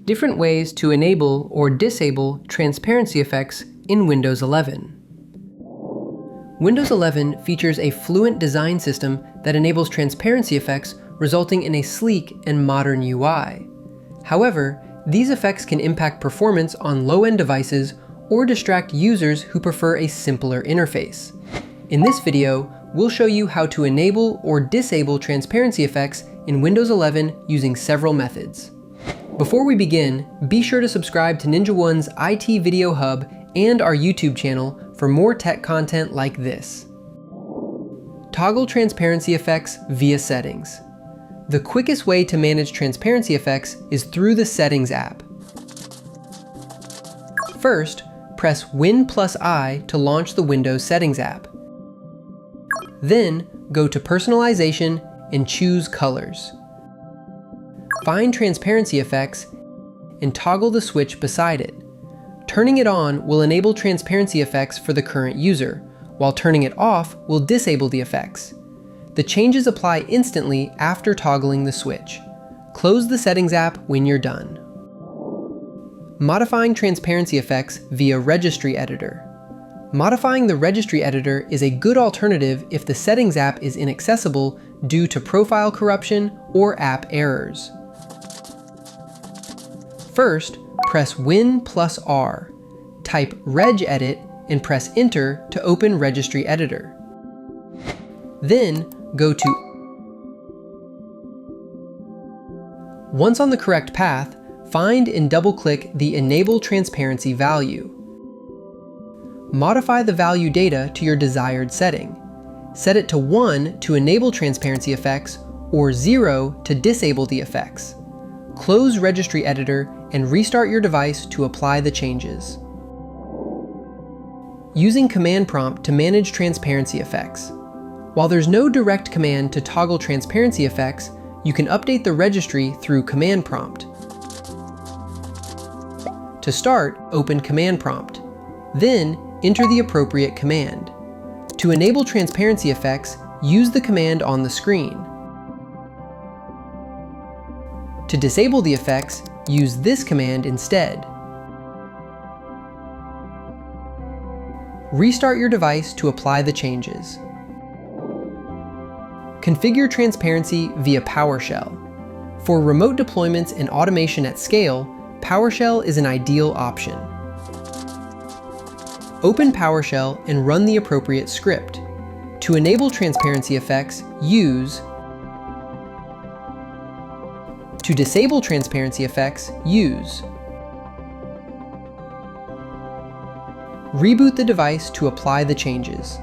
Different ways to enable or disable transparency effects in Windows 11. Windows 11 features a fluent design system that enables transparency effects, resulting in a sleek and modern UI. However, these effects can impact performance on low-end devices or distract users who prefer a simpler interface. In this video, we'll show you how to enable or disable transparency effects in Windows 11 using several methods. Before we begin, be sure to subscribe to NinjaOne's IT Video Hub and our YouTube channel for more tech content like this. Toggle transparency effects via settings. The quickest way to manage transparency effects is through the Settings app. First, press Win+I to launch the Windows Settings app. Then, go to Personalization and choose Colors. Find Transparency Effects and toggle the switch beside it. Turning it on will enable transparency effects for the current user, while turning it off will disable the effects. The changes apply instantly after toggling the switch. Close the Settings app when you're done. Modifying transparency effects via Registry Editor. Modifying the Registry Editor is a good alternative if the Settings app is inaccessible due to profile corruption or app errors. First, press Win+R, type regedit, and press Enter to open Registry Editor. Then, go to. Once on the correct path, find and double-click the Enable Transparency value. Modify the value data to your desired setting. Set it to 1 to enable transparency effects, or 0 to disable the effects. Close Registry Editor and restart your device to apply the changes. Using Command Prompt to manage transparency effects. While there's no direct command to toggle transparency effects, you can update the registry through Command Prompt. To start, open Command Prompt. Then, enter the appropriate command. To enable transparency effects, use the command on the screen. To disable the effects, use this command instead. Restart your device to apply the changes. Configure transparency via PowerShell. For remote deployments and automation at scale, PowerShell is an ideal option. Open PowerShell and run the appropriate script. To enable transparency effects, use. To disable transparency effects, use. Reboot the device to apply the changes.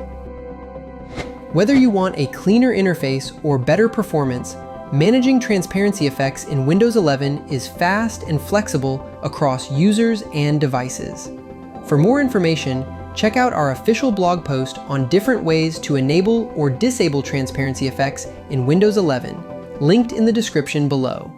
Whether you want a cleaner interface or better performance, managing transparency effects in Windows 11 is fast and flexible across users and devices. For more information, check out our official blog post on different ways to enable or disable transparency effects in Windows 11, linked in the description below.